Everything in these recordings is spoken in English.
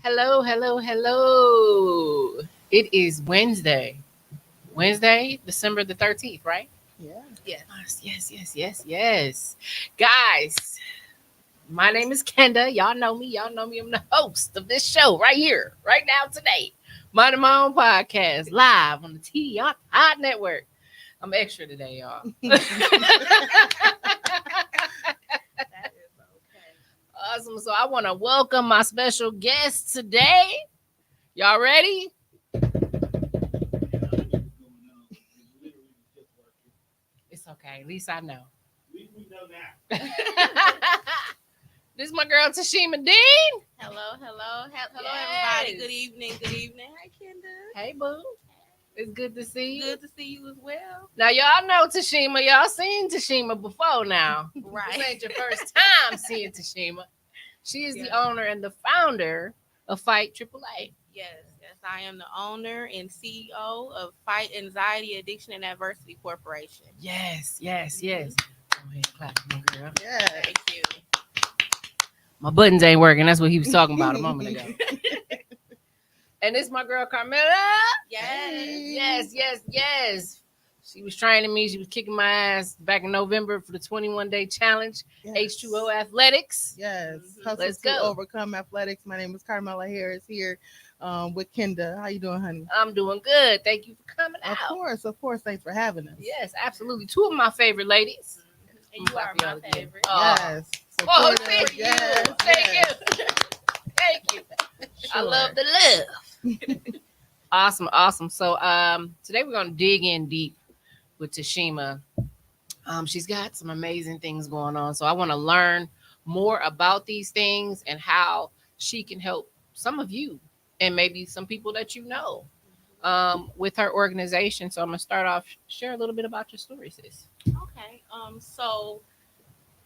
Hello, hello, hello. It is Wednesday. Wednesday, December the 13th, right? Yeah. Yes. Yes. Guys, my name is Kenda. Y'all know me. Y'all know me. I'm the host of this show right here, right now, today. Minding my own podcast, live on the TDI Network. I'm extra today, y'all. That is okay. Awesome. So I want to welcome my special guest today. Y'all ready? It's okay. At least I know. This is my girl Tashima Dean. Hello, Yes. everybody. Good evening. Good evening. Hi, Kendra. Hey, boo. It's good to see you. Good to see you as well. Now, y'all know Tashima. Y'all seen Tashima before now. This Right. ain't your first time seeing Tashima. She is the Yeah. owner and the founder of Fight AAA. Yes. I am the owner and CEO of Fight Anxiety, Addiction, and Adversity Corporation. Yes. Go ahead, clap, my girl. Yeah. Thank you. My buttons ain't working. That's what he was talking about a moment ago. And this my girl Carmela. Yes. She was training me. She was kicking my ass back in November for the 21-day challenge. Yes. H2O Athletics. Yes. Mhm. Hustle Let's to go. overcome athletics. My name is Carmela Harris here with Kenda. How you doing, honey? I'm doing good. Thank you for coming Of out. course. Thanks for having us. Yes, absolutely. Two of my favorite ladies. And you are my favorite. Oh. Yes. Oh, Support us. thank you. Yes. Thank you. I love the love. Awesome. So today we're gonna dig in deep with Tashima. She's got some amazing things going on. So I want to learn more about these things and how she can help some of you and maybe some people that you know with her organization. So I'm gonna start off, share a little bit about your story, sis. Okay. So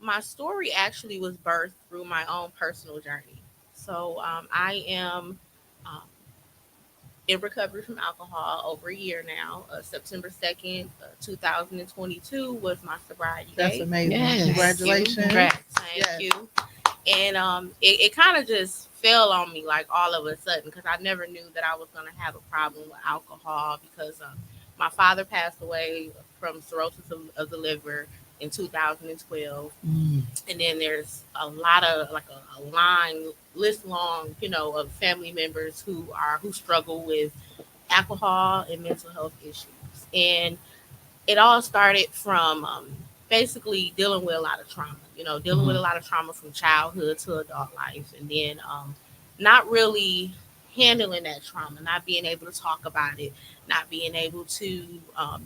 my story actually was birthed through my own personal journey. So I am um, in recovery from alcohol over a year now. September 2nd, 2022 was my sobriety That's date. amazing. Yes. Congratulations. Congrats. Thank Yes. you. And it kind of just fell on me like all of a sudden because I never knew that I was going to have a problem with alcohol because my father passed away from cirrhosis of the liver in 2012. And then there's a lot of like a list long, of family members who struggle with alcohol and mental health issues. And it all started from basically dealing with a lot of trauma, dealing with a lot of trauma from childhood to adult life. And then not really handling that trauma, not being able to talk about it, not being able to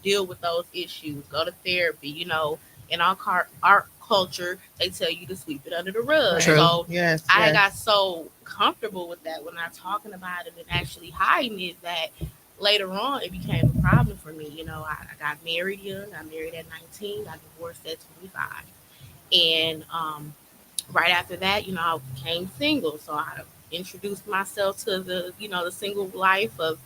deal with those issues, go to therapy, in our culture, they tell you to sweep it under the rug. True. So Yes. I got so comfortable with that when I'm talking about it and actually hiding it that later on it became a problem for me. I got married young. I married at 19. I divorced at 25. And right after that, I became single. So I introduced myself to the single life of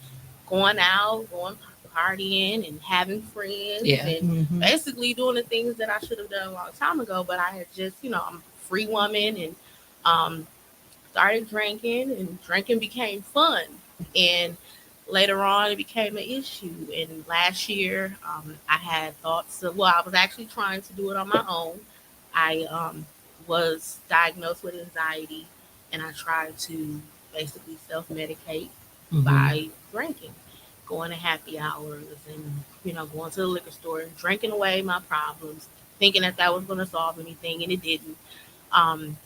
going out, going partying and having friends Yeah. and Mhm. basically doing the things that I should have done a long time ago. But I had just, I'm a free woman and um, started drinking, and drinking became fun. And later on, it became an issue. And last year, I had thoughts of, well, I was actually trying to do it on my own. I was diagnosed with anxiety, and I tried to basically self medicate by drinking, going to happy hours and, going to the liquor store and drinking away my problems, thinking that was going to solve anything, and it didn't. Um,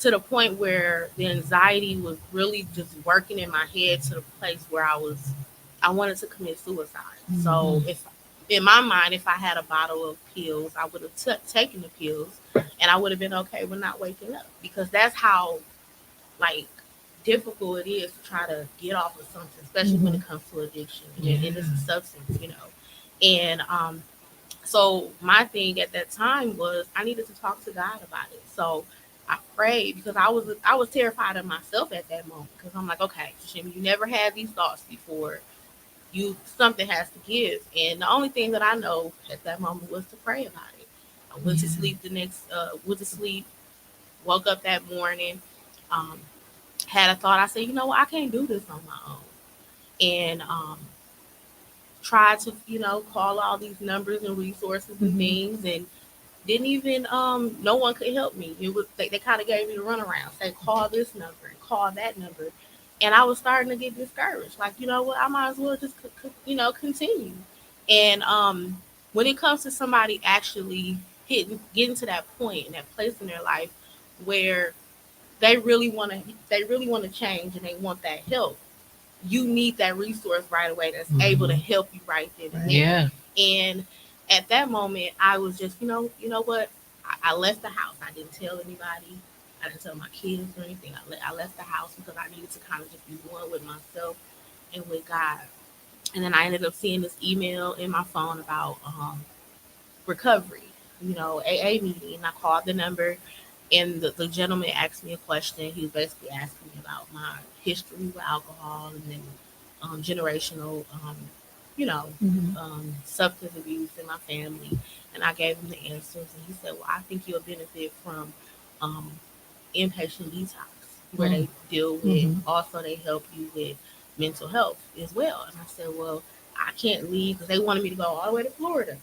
to the point where the anxiety was really just working in my head to the place where I wanted to commit suicide. So if in my mind, if I had a bottle of pills, I would have taken the pills, and I would have been okay with not waking up because that's how like difficult it is to try to get off of something, especially when it comes to addiction and it's a substance. And so my thing at that time was I needed to talk to God about it. So I prayed because I was terrified of myself at that moment because I'm like, okay, Shimmy, you never had these thoughts before. You something has to give, and the only thing that I know at that moment was to pray about it. I went to sleep went to sleep, woke up that morning, um, had a thought. I said, you know what, I can't do this on my own. And tried to, call all these numbers and resources and Mhm. things, and didn't even no one could help me. It was they kind of gave me the runaround, say call this number and call that number, and I was starting to get discouraged. Like, you know what, I might as well just continue. And when it comes to somebody actually getting to that point and that place in their life where they really want to change and they want that help, you need that resource right away that's able to help you right then and Right. there. Yeah. And at that moment, I was just, what? I left the house. I didn't tell anybody. I didn't tell my kids or anything. I left the house because I needed to kind of just be one with myself and with God. And then I ended up seeing this email in my phone about recovery, AA meeting. And I called the number, and the gentleman asked me a question. He was basically asking me about my history with alcohol and then generational, you know, Mhm. substance abuse in my family. And I gave him the answers, and he said, "Well, I think you'll benefit from um, inpatient detox, where Mm. they deal with. Mhm. Also, they help you with mental health as well." And I said, "Well, I can't leave because they wanted me to go all the way to Florida."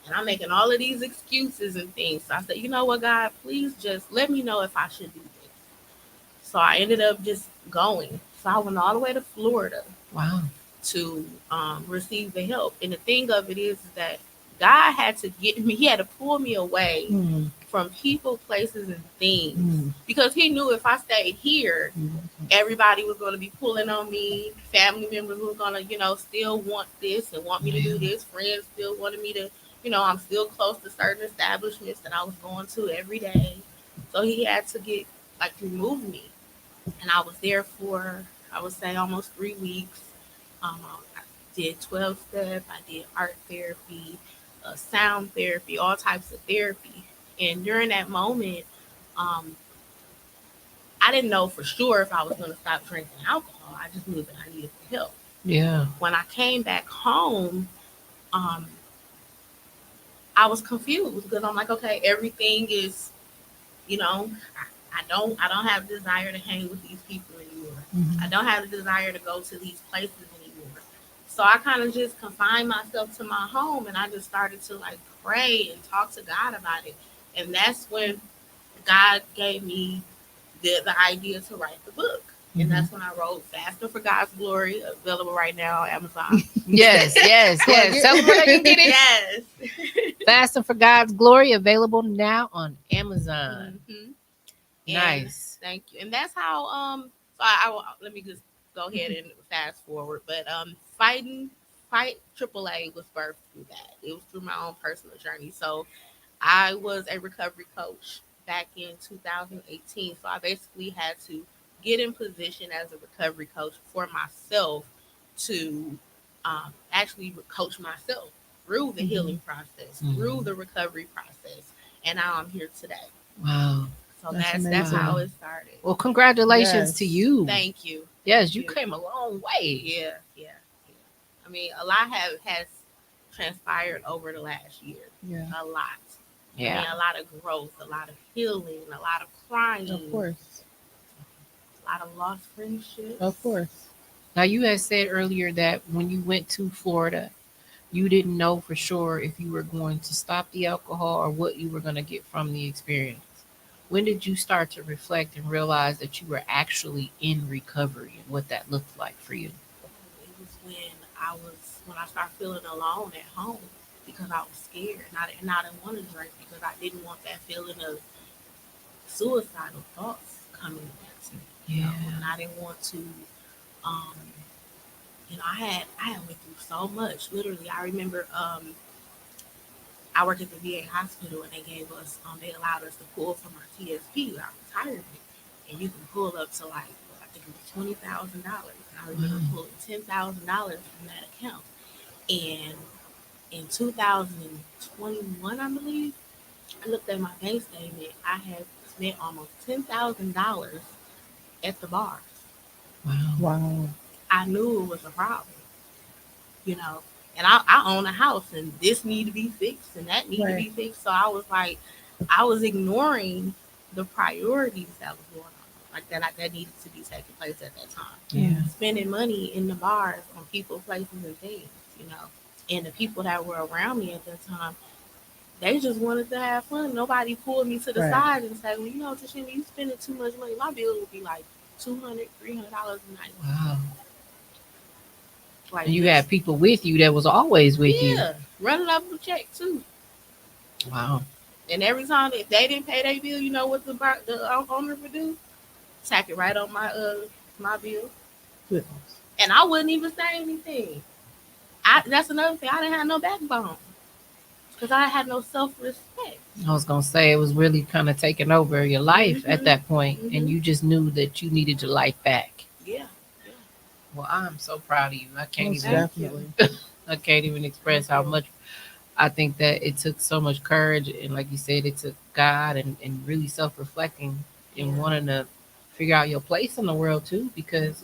And I'm making all of these excuses and things. So I said, you know what, God, please just let me know if I should do this. So I ended up just going. So I went all the way to Florida Wow. to receive the help. And the thing of it is that God had to get me, He had to pull me away Mhm. from people, places, and things. Mhm. Because He knew if I stayed here, Mhm. everybody was going to be pulling on me. Family members were going to, still want this and want me to do Yeah. this. Friends still wanted me to, I'm still close to certain establishments that I was going to every day. So he had to remove me. And I was there for, I would say, almost 3 weeks. I did 12 step, I did art therapy, sound therapy, all types of therapy. And during that moment, um, I didn't know for sure if I was going to stop drinking alcohol. I just knew that I needed the help. Yeah. When I came back home, um, I was confused because I'm like, okay, everything is, I don't have the desire to hang with these people anymore. I Mhm. don't have the desire to go to these places anymore. So I kind of just confined myself to my home, and I just started to pray and talk to God about it. And that's when God gave me the idea to write the book. And Mhm. that's when I wrote Faster for God's Glory, available right now on Amazon. Yes, yes, Plug yes. Tell them where they can get it. it. Yes. Fasting for God's Glory, available now on Amazon. hmm And Nice. thank you. And that's how so let me just go ahead and fast forward. But Fight AAA was birthed through that. It was through my own personal journey. So I was a recovery coach back in 2018. So I basically had to get in position as a recovery coach for myself to actually coach myself through the Mhm. healing process, through Mhm. the recovery process. And now I'm here today. Wow. So That's that's how Wow. amazing. it started. Well, congratulations to Yes. you. Thank you. Thank Yes, you you. came a long way. Yeah, yeah, yeah. I mean, a lot has transpired over the last year. Yeah. A lot. I Yeah. mean, a lot of growth, a lot of healing, a lot of crying, Of course. a lot of lost friendships. Of course. Now, you had said earlier that when you went to Florida, you didn't know for sure if you were going to stop the alcohol or what you were going to get from the experience. When did you start to reflect and realize that you were actually in recovery and what that looked like for you? It was when I started feeling alone at home because I was scared and I didn't want to drink because I didn't want that feeling of suicidal thoughts coming back to me, Yeah. and I didn't want to. Um, I had went through so much. Literally, I remember I worked at the VA hospital, and they allowed us to pull from our TSP, our retirement, and you can pull up to I think it was $20,000. I remember Wow. pulling $10,000 from that account, and in 2021, I believe, I looked at my bank statement. I had spent almost $10,000 at the bars. Wow. Wow. I knew it was a problem, you know. And I own a house, and this need to be fixed, and that need to Right. be fixed. So I was ignoring the priorities that was going on like that needed to be taking place at that time. Yeah. Spending money in the bars on people, places, and things, you know. And the people that were around me at that time, they just wanted to have fun. Nobody pulled me to the Right. side and said, well, you know, Tashima, you spending too much money. My bill would be like $200, $300 a night. Wow. Like And you this. had people with you that was always with you. Yeah, running up a check too. Wow. And every time if they didn't pay their bill, you know what the owner would do? Tack it right on my bill, Goodness. and I wouldn't even say anything. That's another thing. I didn't have no backbone because I had no self respect. I was gonna say it was really kind of taking over your life at that point, and Mhm. you just knew that you needed your life back. Yeah, Well, I'm so proud of you. Most Thank definitely. I can't even express how much I think that it took so much courage, and like you said, it took God and really self-reflecting and Yeah. wanting to figure out your place in the world too, because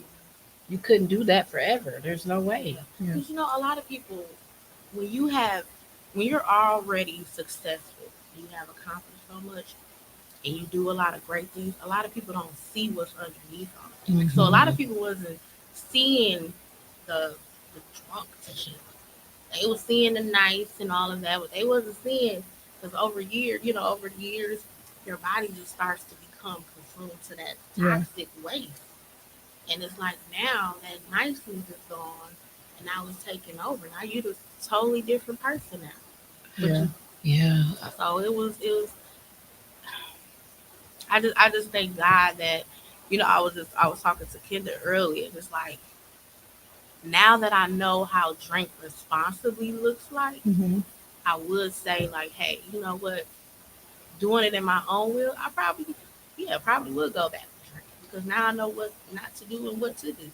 you couldn't do that forever. There's no way. Yeah. Because you know, a lot of people, when when you're already successful, you have accomplished so much, and you do a lot of great things. A lot of people don't see what's underneath on it. So a lot of people wasn't seeing the the drunk shit. They was seeing the nice and all of that, but they wasn't seeing because over the years, your body just starts to become consumed to that Yeah. toxic waste. And it's like now that niceness is gone and now it's taking over. Now you're a totally different person now. But Yeah. Yeah. so it was I just thank God that, I was talking to Kendra earlier. It's like now that I know how drink responsibly looks like, Mm-hmm. I would say like, hey, you know what? Doing it in my own will, I probably would go back to drinking because now I know what not to do and what to do.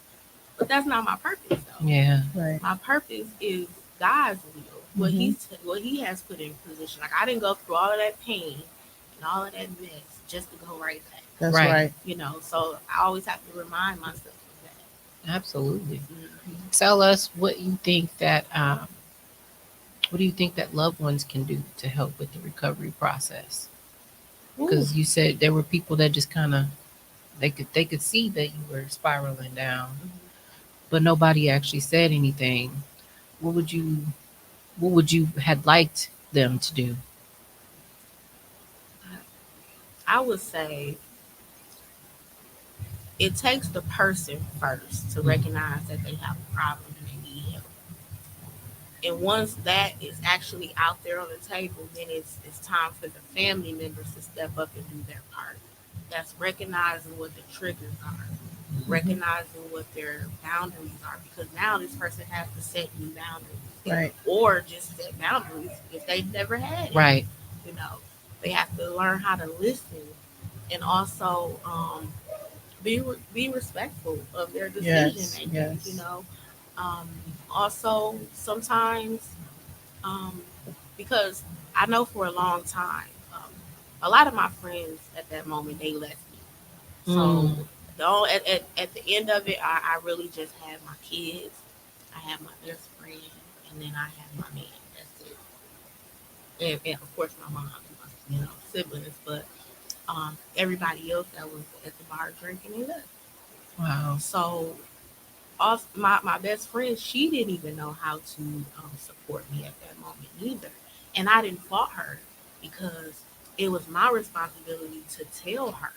But that's not my purpose though. Yeah. Right. My purpose is God's will, Mhm. what He has put in position. Like I didn't go through all of that pain and all of that mess just to go right back. That's Right. right. So I always have to remind myself of that. Absolutely. Mhm. Tell us what do you think that loved ones can do to help with the recovery process? Ooh. Because you said there were people that just kind of they could see that you were spiraling down, Mhm. but nobody actually said anything. What would you had liked them to do? I would say it takes the person first to recognize that they have a problem and they need help. And once that is actually out there on the table, then it's time for the family members to step up and do their part. That's recognizing what the triggers are, recognizing what their boundaries are, because now this person has to set new boundaries, Right. or just set boundaries if they've never had it. Right. You know, they have to learn how to listen and also be respectful of their decision Yes. making. Yes. Um, Also sometimes, um, because I know for a long time, a lot of my friends at that moment they left me. So Mm. though at the end of it, I really just had my kids, I had my best friend, and then I had my man. That's it, and of course my mom and my siblings, but everybody else that was at the bar drinking they left. Wow. So also, my best friend, she didn't even know how to support me at that moment either. And I didn't fault her because it was my responsibility to tell her,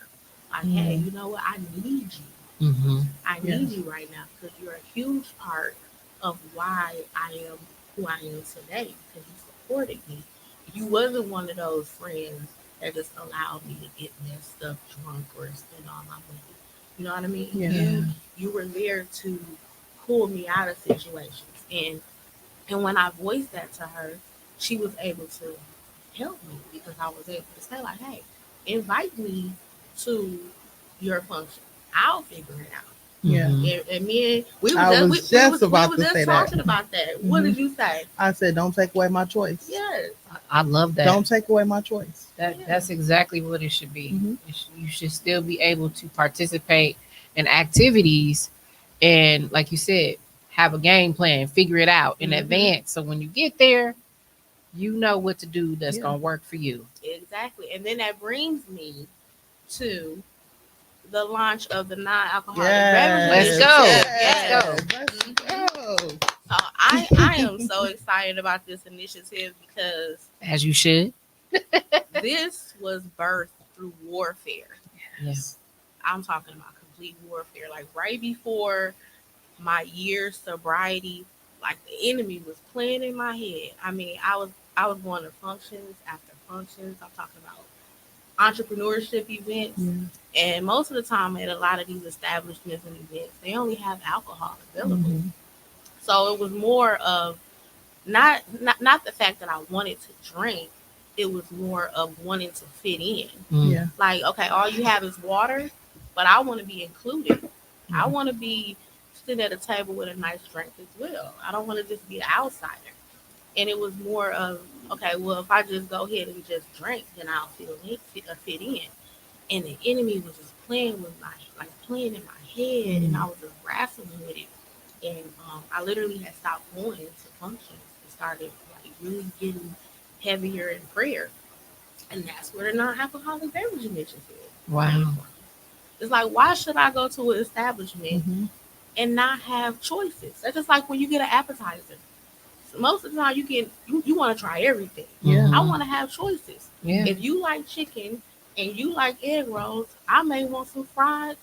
like, hey, Mm. you know what? I need you. Mm-hmm. I Yes. need you right now because you're a huge part of why I am who I am today because you supported me. You wasn't one of those friends that just allowed me to get messed up, drunk, or spend all my money. You know what I mean? Yeah. You were there to pull me out of situations, and when I voiced that to her, she was able to help me because I was able to say like, hey, invite me to your function. I'll figure it out. Yeah. Mm-hmm. And me and we I was was just, just we about was to just say that. talking about that. What Mhm. did you say? I said, don't take away my choice. Yes. I love that. Don't take away my choice. That's exactly what it should be. Mhm. You should still be able to participate in activities, and like you said, have a game plan, figure it out in Mhm. advance. So when you get there, you know what to do that's Yeah. gonna work for you. Exactly. And then that brings me to the launch of the non-alcoholic Yes. beverage Let's go. initiative. Let's Yes. Let's Mhm. go. I am so excited about this initiative because As you should. this was birthed through warfare. Yes. I'm talking about complete warfare. Like right before my year sobriety, like the enemy was playing in my head. I mean, I was going to functions after functions. I'm talking about entrepreneurship events. Yeah. And most of the time at a lot of these establishments and events, they only have alcohol available. Mhm. So it was more of not the fact that I wanted to drink. It was more of wanting to fit in. Mm. Yeah. Like, okay, all you have is water, but I want to be included. I Yeah. want to be sitting at a table with a nice drink as well. I don't want to just be an outsider. And it was more of, okay, well, if I just go ahead and just drink, then I'll fit in. And the enemy was just playing with playing in my head, and I was just wrestling with it. And I literally had stopped going to functions and started like really getting heavier in prayer. And that's where the non-alcoholic beverage initiative Wow. came from. It's like, why should I go to an establishment Mhm. and not have choices? That's just like when you get an appetizer. So most of the time, you want to try everything. Yeah. I want to have choices. Yeah. If you like chicken and you like egg rolls, I may want some fried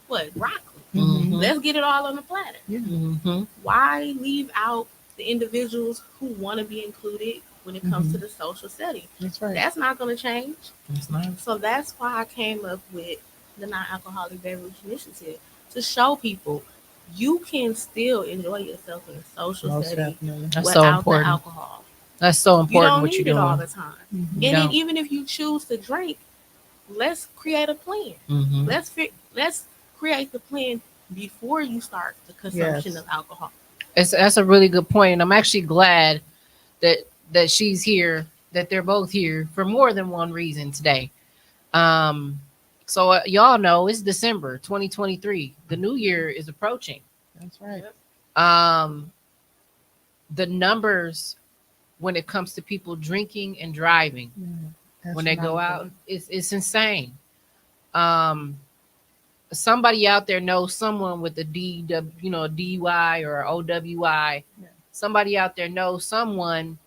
broccoli. Mhm. Let's get it all on the platter. Yeah. Mm-hmm. Why leave out the individuals who want to be included when it comes to the social setting? That's right. That's not going to change. That's nice. So that's why I came up with the non-alcoholic beverage initiative to show people you can still enjoy yourself in a social Most setting definitely. That's so without the important. alcohol. That's so You important don't what you're need it all doing. the time. Mhm. You And then don't. even if you choose to drink, let's create a plan. Mm-hmm. Let's create the plan before you start the consumption Yes. of alcohol. That's a really good point, and I'm actually glad that she's here, that they're both here for more than one reason today. Um, so y'all know it's December 2023. The new year is approaching. That's right. Um, the numbers when it comes to people drinking and driving Yeah. when they go out, Astronomical. it's insane. Um, somebody out there knows someone with a a DUI or OWI. Yeah. Somebody out there knows someone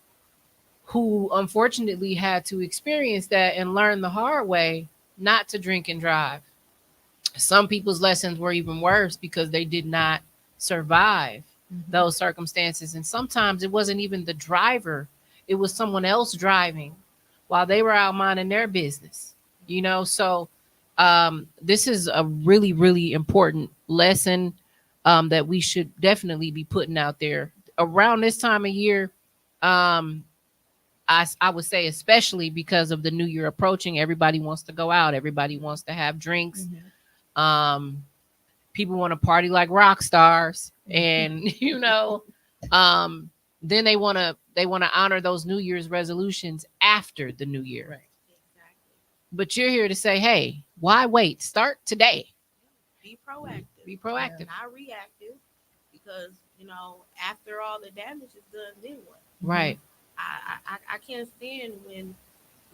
who unfortunately had to experience that and learn the hard way not to drink and drive. Some people's lessons were even worse because they did not survive Mhm. those circumstances. And sometimes it wasn't even the driver, it was someone else driving while they were out minding their business, So this is a really, really important lesson that we should definitely be putting out there around this time of year. Um, I would say, especially because of the new year approaching, everybody wants to go out, everybody wants to have drinks. Mhm. People want to party like rock stars, Mm-hmm. and um, then they want to honor those New Year's resolutions after the new year. Right. Exactly. But you're here to say, hey, why wait? Start today. Be proactive. Be proactive. Not reactive. Because, after all the damage is done, then what? Right. I can't stand when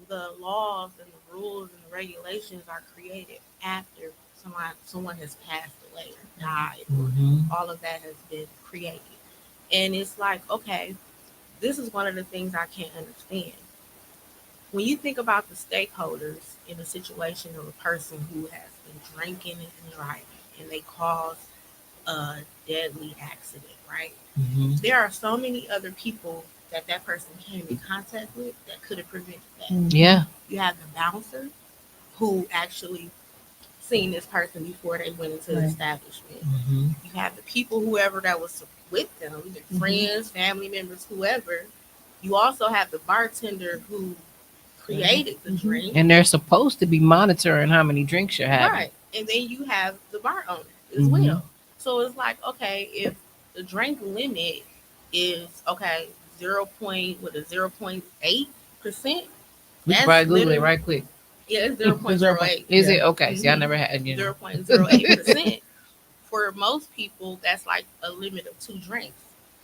the laws and the rules and the regulations are created after someone has passed away or died. Mhm. All of that has been created. And it's like, okay, this is one of the things I can't understand. When you think about the stakeholders in a situation of a person who has been drinking and driving and they cause a deadly accident, right? Mhm. There are so many other people that person came in contact with that could have prevented that. Mhm. Yeah. You have the bouncer who actually seen this person before they went into the Right. establishment. Mhm. You have the people, whoever that was with them, their Mhm. friends, family members, whoever. You also have the bartender who created the Mhm. drink. And they're supposed to be monitoring how many drinks you're having. Right. And then you have the bar owner as Mhm. well. So it's like, okay, if the drink limit is 0.8%. We can That's probably Google it literally- right quick. Yeah, it's 0.08. Is it Yeah. okay? See, I Mhm. never had 0.08%. For most people, that's like a limit of 2 drinks.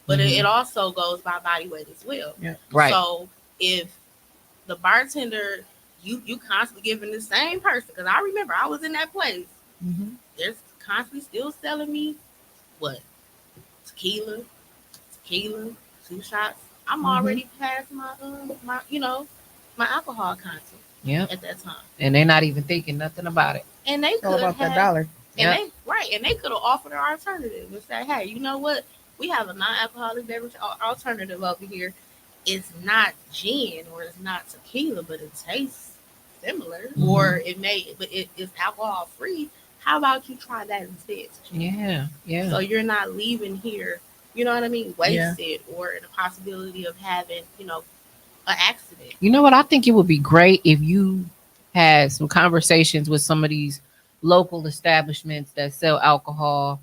But Mhm. it also goes by body weight as well. Yeah. Right. So if the bartender, you constantly giving the same person, because I remember I was in that place. They're constantly still selling me what tequila, tequila, 2 shots. I'm already past my my alcohol content. Yeah. At that time, And they're not even thinking nothing about it. and they All could about that have, dollar. and Yep. they could have offered an alternative and say, hey, you know what? We have a non-alcoholic beverage alternative over here. It's not gin or it's not tequila, but it tastes similar, or it may, but it is alcohol free. How about you try that instead? Yeah. Yeah. So you're not leaving here, you know what I mean, Yeah. wasted or in a possibility of having, an accident. You know what? I think it would be great if you had some conversations with some of these local establishments that sell alcohol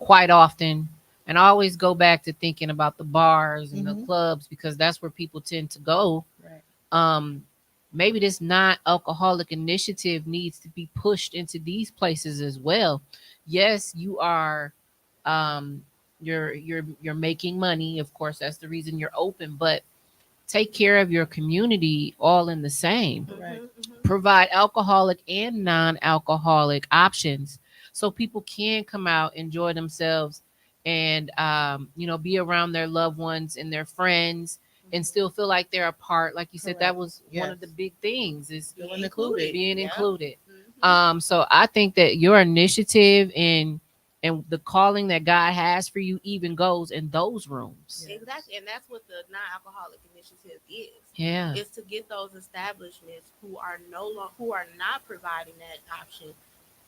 quite often. And I always go back to thinking about the bars and the clubs because that's where people tend to go. Right. Maybe this non-alcoholic initiative needs to be pushed into these places as well. Yes, you are you're making money. Of course, that's the reason you're open, but take care of your community all in the same. Right. Provide alcoholic and non-alcoholic options so people can come out, enjoy themselves, and be around their loved ones and their friends and still feel like they're a part. Like you said, that Correct. was one of the big things is Feeling included. being Yeah. included. Mhm. So I think that your initiative and the calling that God has for you even goes in those rooms. Yes. Exactly, and that's what the non-alcoholic initiative is. Yeah. Is to get those establishments who are who are not providing that option,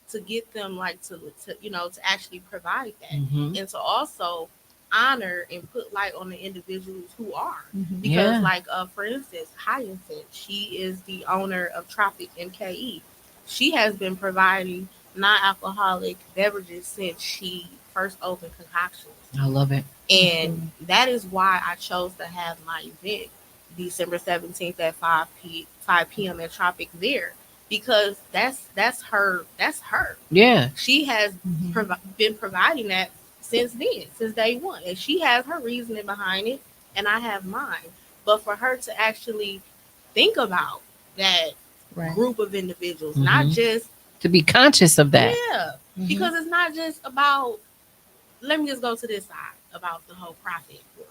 to get them like to to actually provide that, Mhm. and to also honor and put light on the individuals who are. Mhm. Because Yeah. like for instance, Hyacinth, she is the owner of Tropic MKE. She has been providing non-alcoholic beverages since she first opened concoctions. I love it. And that is why I chose to have my event December 17th at 5 p.m. at Tropic there, because that's her. Yeah. She has Mhm. been providing that since then, since day one, and she has her reasoning behind it, and I have mine. But for her to actually think about that Right. group of individuals, not Mhm. just To be conscious of that. yeah, because it's not just about. Let me just go to this side about the whole profit world.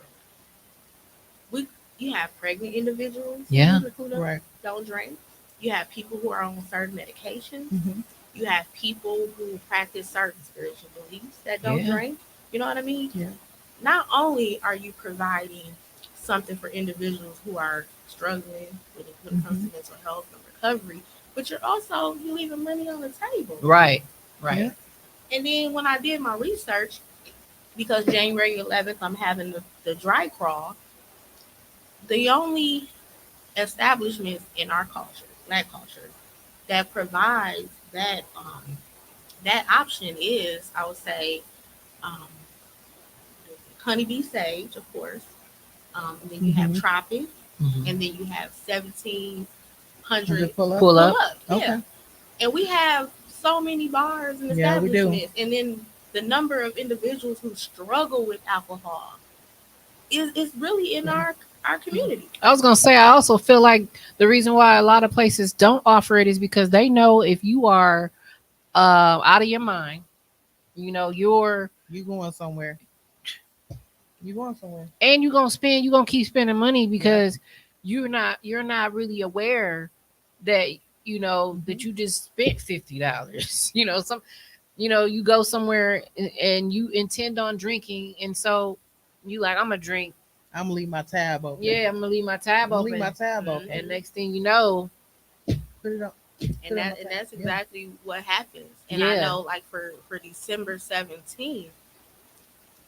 You have pregnant individuals Yeah. who Right. don't drink. You have people who are on certain medications. Mhm. You have people who practice certain spiritual beliefs that don't Yeah. drink. You know what I mean? Yeah. Not only are you providing something for individuals who are struggling when it comes to mental health and recovery, but you're leaving money on the table. Right. Right. Yeah. And then when I did my research, because January 11th I'm having the dry crawl, the only establishments in our culture, Black culture, that provides that option is, I would say, um, Honeybee Sage, of course. And then you have Tropic, Mhm. and then you have 1700 Pull up. Pull up. Yeah. Okay. And we have so many bars and Yeah, we do. establishments, and then the number of individuals who struggle with alcohol is really in our community. I was gonna say I also feel like the reason why a lot of places don't offer it is because they know if you are out of your mind, you're You going somewhere? You going somewhere? and you're gonna keep spending money because you're not really aware that that you just spent $50. You go somewhere and you intend on drinking, and so you like, I'm gonna drink. I'm gonna leave my tab open. Yeah, I'm gonna leave my tab I'm gonna open. leave my tab open. And next thing you know, Put it up. And that's exactly what happens. And I know, like for December 17th,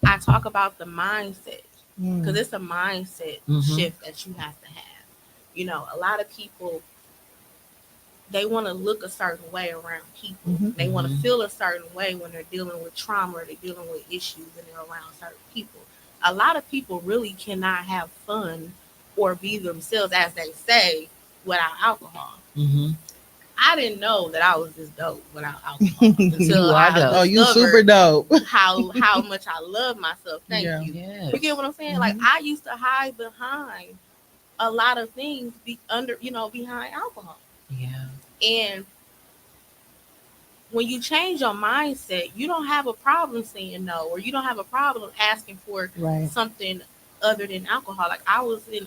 I talk about the mindset, because it's a mindset shift that you have to have. A lot of people, they want to look a certain way around people. They want to feel a certain way when they're dealing with trauma or they're dealing with issues and they're around certain people. A lot of people really cannot have fun or be themselves, as they say, without alcohol. I didn't know that I was this dope without alcohol until I you super dope. how much I love myself. Thank you. Yes. You get what I'm saying? Like, I used to hide behind a lot of things behind alcohol. Yeah. And when you change your mindset, you don't have a problem saying no, or you don't have a problem asking for Right. something other than alcohol. Like I was in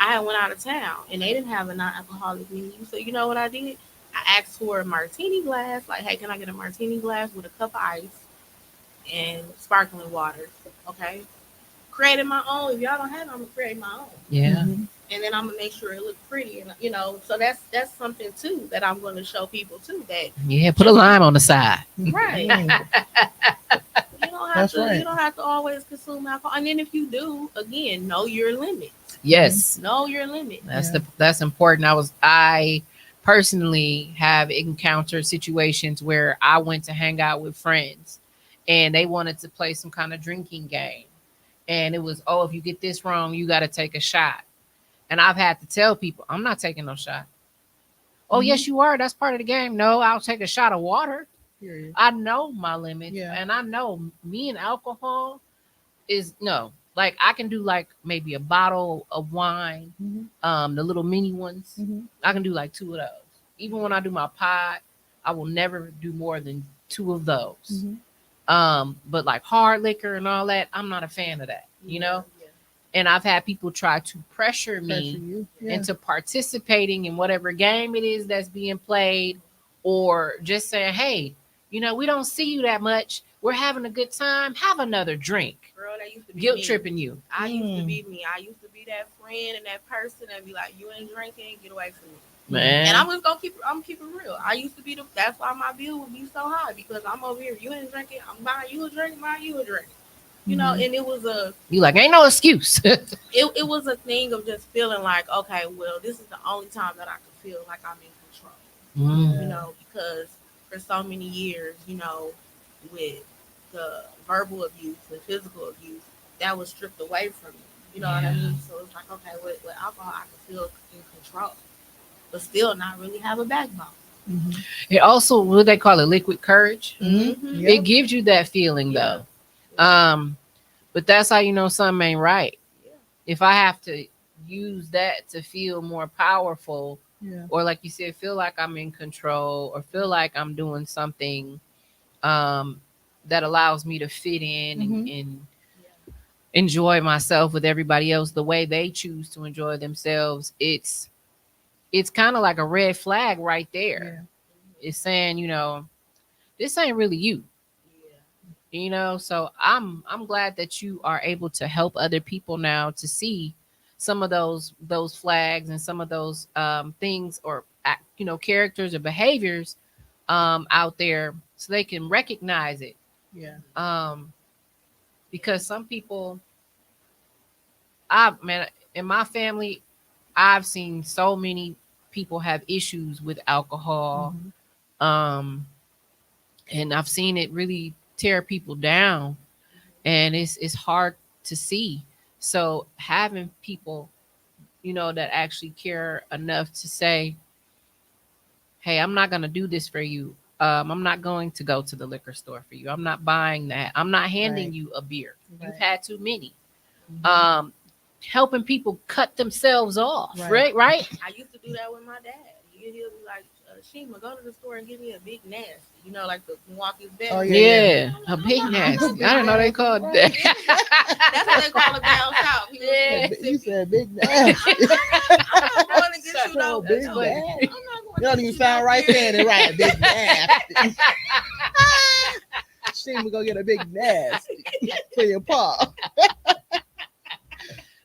I had went out of town and they didn't have a non-alcoholic menu. So you know what I did? I asked for a martini glass. Like, hey, can I get a martini glass with a cup of ice and sparkling water? Okay. Created my own. If y'all don't have it, I'm gonna create my own. Yeah. Mhm. And then I'm gonna make sure it looks pretty, and so that's something too that I'm gonna show people too, that Yeah. Put a lime on the side. right. Mm. You don't have That's to right. you don't have to always consume alcohol. And then if you do, again, know your limits. Yes. Know your limits. That's important. I personally have encountered situations where I went to hang out with friends and they wanted to play some kind of drinking game. And it was, oh, if you get this wrong, you got to take a shot. And I've had to tell people, I'm not taking no shot. Oh, yes, you are. That's part of the game. No, I'll take a shot of water. Period. I know my limits. Yeah. And I know me and alcohol is no. Like I can do like maybe a bottle of wine, Mhm. the little mini ones. Mhm. I can do like two of those. Even when I do my pod, I will never do more than two of those. Mhm. But like hard liquor and all that, I'm not a fan of that, you know? Yeah. And I've had people try to pressure Pressure me you. Yeah. into participating in whatever game it is that's being played, or just saying, hey, we don't see you that much. We're having a good time. Have another drink. Girl, that used to be Guilt me. tripping you. I used to be me. I used to be that friend and that person and be like, you ain't drinking, get away from me. Man. And I'm just gonna keep it real. I used to be that's why my bill would be so high, because I'm over here. You ain't drinking, I'm buying you a drink, buying you a drink. And it was you like, ain't no excuse. it was a thing of just feeling like, okay, well, this is the only time that I can feel like I'm in control. Because for so many years, with the verbal abuse and physical abuse, that was stripped away from me. You know what I mean? So it's like, okay, with alcohol, I can feel in control, but still not really have a backbone. Mhm. It also, what they call it, liquid courage. Mhm. It Yep. gives you that feeling though. But that's how you know something ain't right. Yeah. If I have to use that to feel more powerful, Yeah. or like you said, feel like I'm in control, or feel like I'm doing something that allows me to fit in and enjoy myself with everybody else the way they choose to enjoy themselves, it's kind of like a red flag right there. Yeah. It's saying, this ain't really you. So I'm glad that you are able to help other people now to see some of those flags and some of those things, or characters or behaviors out there, so they can recognize it. Yeah. Because some people, man, in my family, I've seen so many people have issues with alcohol. Mhm. And I've seen it really tear people down, and it's hard to see. So having people, that actually care enough to say, hey, I'm not going to do this for you. I'm not going to go to the liquor store for you. I'm not buying that. I'm not handing Right. you a beer. You've Right. had too many. Mhm. Helping people cut themselves off, Right. right? I used to do that with my dad. He'll be like, Shima, go to the store and get me a big nasty. Like the Milwaukee's best. Oh, Yeah, a big nasty. I didn't know they called that. That's what they call it down south. Yeah. You said big nasty. I'm not going to get you no big no, nasty. I'm not going You don't even sound right saying it right. Big nasty. Shima go get a big nasty for your paw.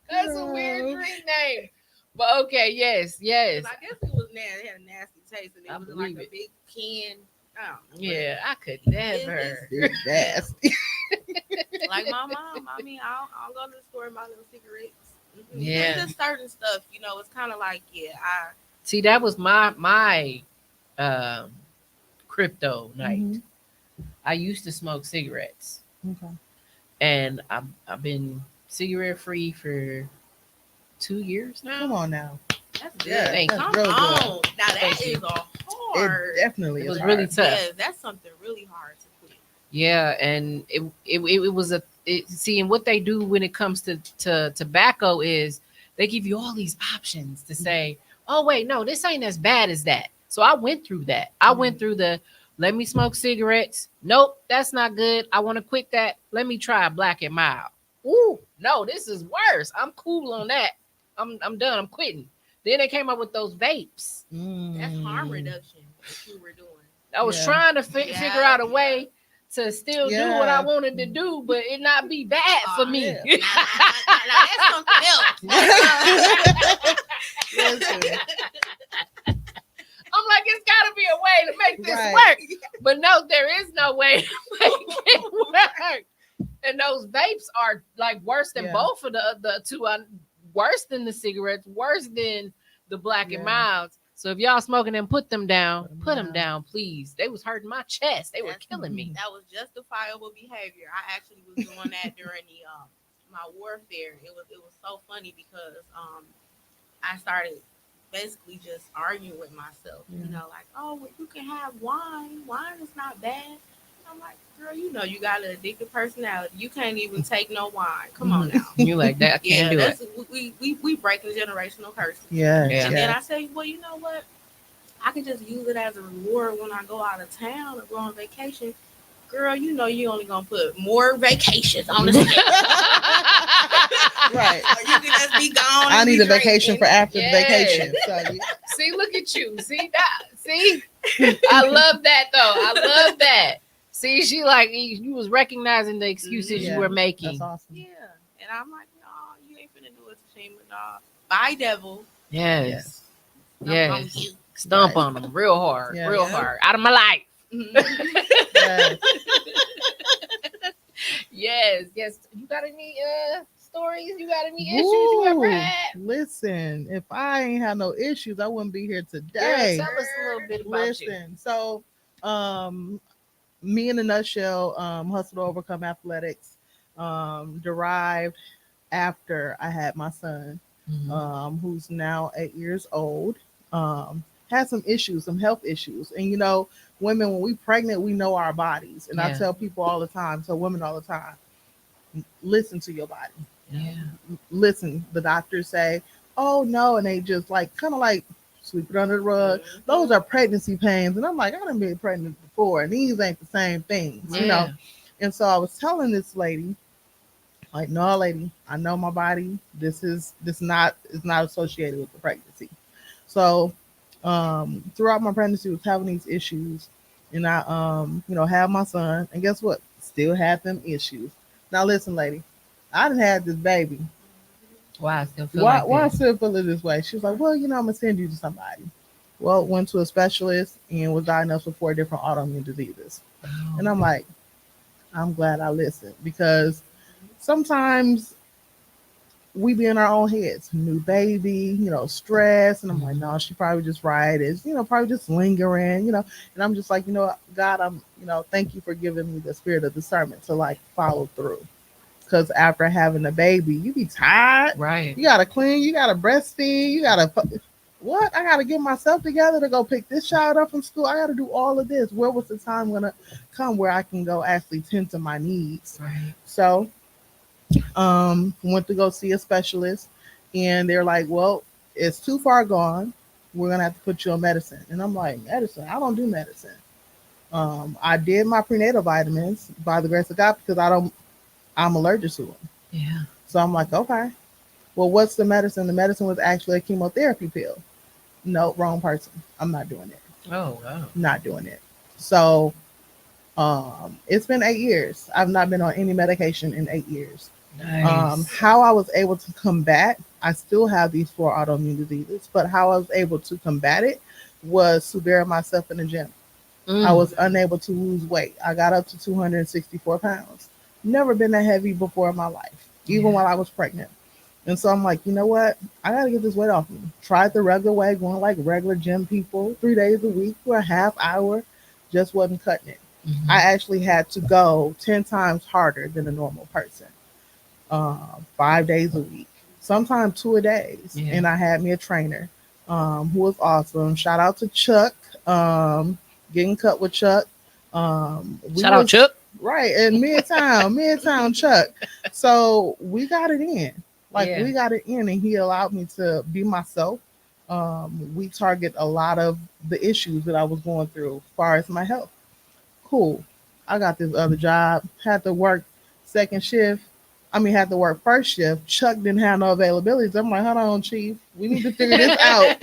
That's a weird drink name. But okay, yes. I guess it was nasty. It had a nasty taste, and I it was in like believe a it. big can. I don't know, Yeah, I could never. Big nasty. but like my mom, I mean, I'll go to the store and buy little cigarettes. Yeah. It's just certain stuff, it's kind of like, See, that was my crypto night. Mhm. I used to smoke cigarettes, Okay. and I've been cigarette free for 2 years now. Come on now. that's good. Yeah, Thank that's Come real good. on. Now that Thank is you. a hard. It definitely It is was hard. really tough. Yeah, that's something really hard to quit. Yeah, and it was seeing what they do when it comes to tobacco is they give you all these options to say, oh wait, no, this ain't as bad as that. So I went through that. I went through the, Let me smoke cigarettes. Nope, that's not good. I want to quit that. Let me try black and mild. Ooh, no, this is worse. I'm cool on that. I'm done. I'm quitting. Then they came up with those vapes. That's harm Mm. reduction that you were doing. I was Yeah. trying to Yeah, figure out a yeah. way to still do what I Yeah. wanted to do, but it not be bad for me. Yeah. Now, that's something else. Listen, I'm like, it's got to be a way to make this Right. work. But no, there is no way to make it work. And those vapes are like worse than Yeah. both of the two. Worse than the cigarettes, worse than the black and Yeah. milds. So if y'all smoking them, put them down. Put them down. down, please. They was hurting my chest. They were That's- killing me. That was justifiable behavior. I actually was doing that during the my warfare. It was so funny because I started basically just arguing with myself. Yeah. You know, like, oh, well, you can have wine. Wine is not bad. I'm like, girl, you know, you got an addictive personality. You can't even take no wine. Come on now. You like that? I can't do it. that's we breaking generational curses. Yeah. Yeah. And then I say, well, you know what? I can just use it as a reward when I go out of town or go on vacation. Girl, you know you only gonna put more vacations on the schedule. Right. Or you can just be gone. I and need be a vacation drinking. for after Yes. the vacation. So See, look at you. See that? See, I love that though. I love that. See, she like you was recognizing the excuses Yeah, you were making. that's awesome. Yeah. And I'm like, no, you ain't finna do it to Shima, dog. Bye, devil. Yes, I'm yes. you. Stomp Right. on them real hard, Yeah. real Yeah. hard. Out of my life. Yes. Yes, yes. You got any stories? You got any issues you ever Woo. had? Listen, if I ain't had no issues, I wouldn't be here Girl, today. tell us a little bit about you. Listen, so me in a nutshell, hustle to overcome athletics, derived after I had my son, who's now 8 years old. Had some issues, some health issues, and you know, women when we pregnant, we know our bodies, and I Yeah. tell people all the time, tell women all the time, listen to your body. Yeah. Listen, the doctors say, oh no, and they just like kind of like sweep it under the rug. Those are pregnancy pains, and I'm like, I done been pregnant before, and these ain't the same things, you know. And so I was telling this lady, like, no, lady, I know my body. This is not associated with the pregnancy. So throughout my pregnancy, I was having these issues, and I had my son, and guess what? Still had them issues. Now listen, lady, I done had this baby. Why I still feel Why like I this? still feel it this way? She was like, well, you know, I'm gonna send you to somebody. Well, went to a specialist and was diagnosed with 4 different autoimmune diseases. Oh. And I'm like, I'm glad I listened, because sometimes we be in our own heads. New baby, you know, stress. And I'm like, no, she probably just right. Is, you know, probably just lingering, you know. And I'm just like, you know, God, thank you for giving me the spirit of discernment to like follow through. Because after having a baby, you be tired. Right. You gotta clean, you gotta breastfeed, you gotta what? I gotta get myself together to go pick this child up from school. I gotta do all of this. Where was the time gonna come where I can go actually tend to my needs? Right. So went to go see a specialist, and they're like, well, it's too far gone. We're gonna have to put you on medicine. And I'm like, medicine? I don't do medicine. I did my prenatal vitamins by the grace of God, because I'm allergic to them. Yeah. So I'm like, okay, well, what's the medicine? The medicine was actually a chemotherapy pill. No, wrong person. I'm not doing it. Oh wow. Not doing it. So it's been 8 years. I've not been on any medication in 8 years. Nice. How I was able to combat, I still have these 4 autoimmune diseases, but how I was able to combat it was to bury myself in the gym. I was unable to lose weight. I got up to 264 pounds. Never been that heavy before in my life, even while I was pregnant. And so I'm like, you know what? I got to get this weight off me. Tried the regular way, going like regular gym people, 3 days a week for a half hour. Just wasn't cutting it. I actually had to go 10 times harder than a normal person. 5 days a week, sometimes 2 a days. Yeah. And I had me a trainer who was awesome. Shout out to Chuck. Getting cut with Chuck. Shout out Chuck. Right, in Midtown Chuck. So we got it in. We got it in, and he allowed me to be myself. We target a lot of the issues that I was going through as far as my health. Cool. I got this other job. Had to work second shift. I mean, had to work first shift. Chuck didn't have no availability. So I'm like, hold on, chief. We need to figure this out.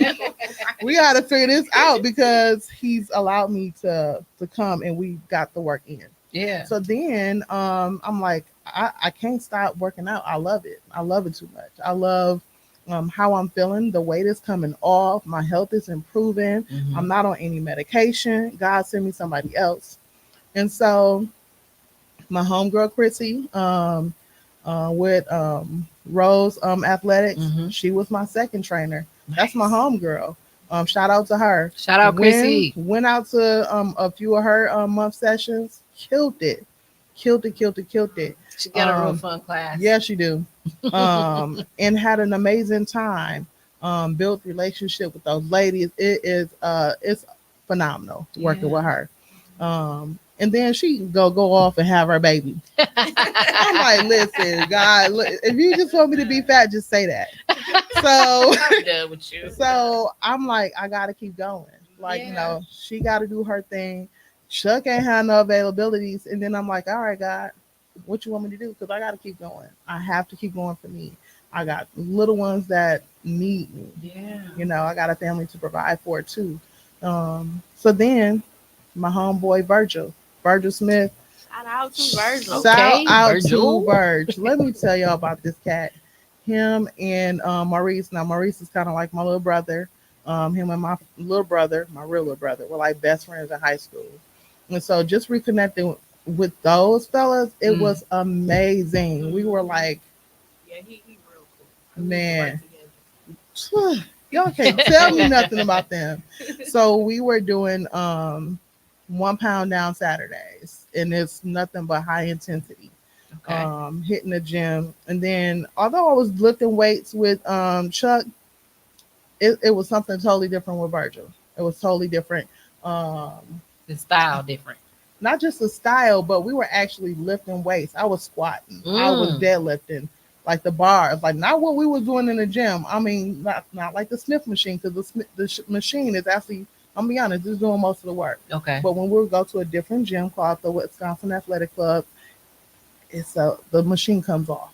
We got to figure this out because he's allowed me to come and we got the work in. Yeah. So then I'm like, I can't stop working out. I love it. I love it too much. I love how I'm feeling. The weight is coming off. My health is improving. Mhm. I'm not on any medication. God sent me somebody else. And so my homegirl Chrissy, with Rose Athletics, Mhm. she was my second trainer. That's my homegirl. Shout out to her. Shout out Chrissy. Went out to a few of her month sessions. Killed it. Killed it. Killed it. Killed it. She got a real fun class. Yeah, she do. And had an amazing time. Built relationship with those ladies. It is it's phenomenal working with her. And then she can go off and have her baby. I'm like, listen, God, look, if you just want me to be fat, just say that. So I'm done with you. so I'm like, I gotta keep going. Like, she gotta do her thing. Chuck ain't have no availabilities. And then I'm like, all right, God, what you want me to do? Because I gotta keep going. I have to keep going for me. I got little ones that need me. Yeah. I got a family to provide for too. So then my homeboy Virgil Smith. Shout out to Virgil. Okay, Shout out Virgil. to Virg. Let me tell y'all about this cat. Him and Maurice. Now Maurice is kind of like my little brother. Him and my little brother, my real little brother, were like best friends in high school. And so just reconnecting with those fellas, it was amazing. We were like, yeah, he real cool. man, y'all can't tell me nothing about them. So we were doing 1 pound down Saturdays, and it's nothing but high intensity. Okay. Hitting the gym. And then although I was lifting weights with Chuck, it was something totally different with Virgil. It was totally different. The style different. Not just the style, but we were actually lifting weights. I was squatting. I was deadlifting. Like the bars, like not what we was doing in the gym. I mean, not like the Smith machine, because the machine is actually, I'm gonna be honest, it's doing most of the work. Okay. But when we would go to a different gym called the Wisconsin Athletic Club, the machine comes off.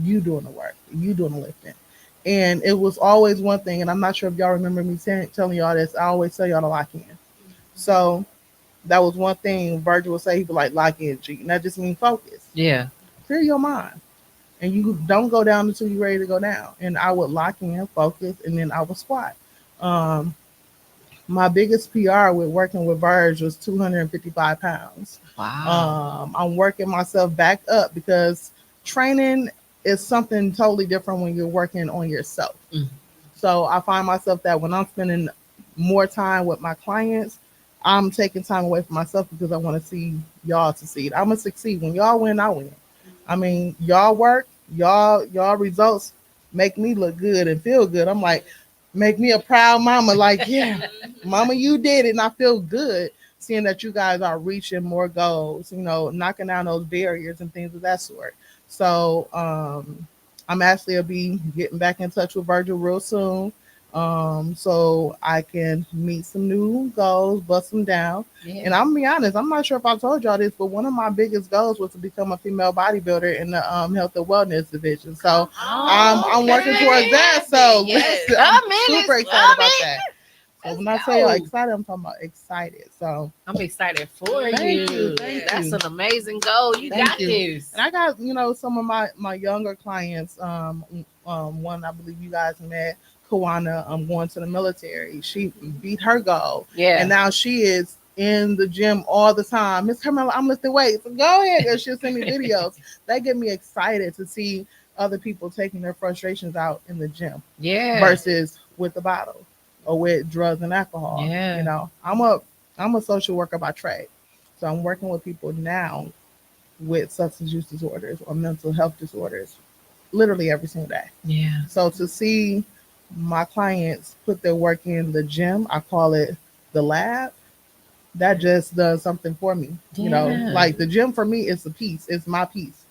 You doing the work. You doing the lifting. And it was always one thing, and I'm not sure if y'all remember me telling y'all this. I always tell y'all to lock in. So that was one thing Virgil would say. He'd be like, lock in, G. And that just means focus. Yeah. Clear your mind. And you don't go down until you're ready to go down. And I would lock in, focus, and then I would squat. My biggest PR with working with Verge was 255 pounds. Wow. I'm working myself back up because training is something totally different when you're working on yourself. So I find myself that when I'm spending more time with my clients, I'm taking time away from myself because I want to see y'all succeed. I'm gonna succeed. When y'all win, I win. I mean, y'all work, y'all results make me look good and feel good. I'm like, make me a proud mama. Like, yeah, mama, you did it, and I feel good seeing that you guys are reaching more goals. Knocking down those barriers and things of that sort. So I'm actually gonna be getting back in touch with Virgil real soon. So I can meet some new goals, bust them down. Yeah. And I'm gonna be honest, I'm not sure if I told y'all this, but one of my biggest goals was to become a female bodybuilder in the health and wellness division. So I'm working towards that. So listen, I'm super excited about that. So when I say y'all excited, I'm talking about excited. So I'm excited for Thank you. you. That's an amazing goal. You Thank got you. this. And I got, some of my younger clients. One I believe you guys met, Kawana, going to the military. She beat her goal. Yeah. And now she is in the gym all the time. Miss Carmela, I'm lifting weights. Go ahead. And she'll send me videos. That get me excited to see other people taking their frustrations out in the gym. Yeah. Versus with the bottle or with drugs and alcohol. Yeah. I'm a social worker by trade. So I'm working with people now with substance use disorders or mental health disorders literally every single day. Yeah. So to see my clients put their work in the gym, I call it the lab, that just does something for me. Yeah. Like the gym for me is a piece. It's my piece.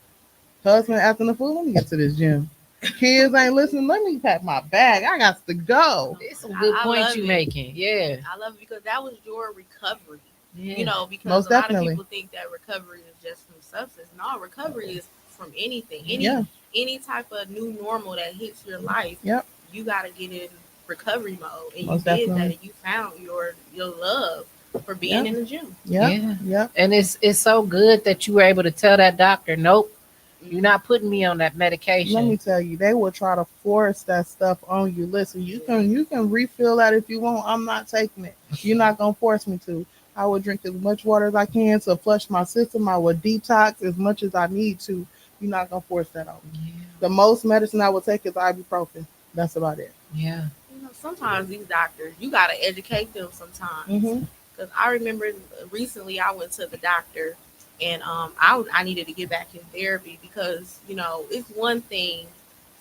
Husband after the food, let me get to this gym. Kids ain't listening, let me pack my bag. I got to go. It's some good points you making. Yeah. I love it because that was your recovery. You Yeah. know, because Most a lot of definitely. people think that recovery is just from substance. No, recovery is from anything, Yeah. any type of new normal that hits your life. Yep. You got to get in recovery mode, and you Most did that, definitely. and you found your love for being Yep. in the gym. Yep. Yeah. Yep. And it's so good that you were able to tell that doctor, nope, you're Mhm. not putting me on that Let me medication. tell you, they will try to force that stuff on you. Listen, you can refill that if you want. I'm not taking it. You're not gonna force me to. I will drink as much water as I can to flush my system. I will detox as much as I need to. You're not gonna force that on me. Yeah. The most medicine I will take is ibuprofen. That's about it. Yeah. You know, sometimes these doctors, you got to educate them sometimes. Mhm. Because I remember recently I went to the doctor, and I needed to get back in therapy because, you know, it's one thing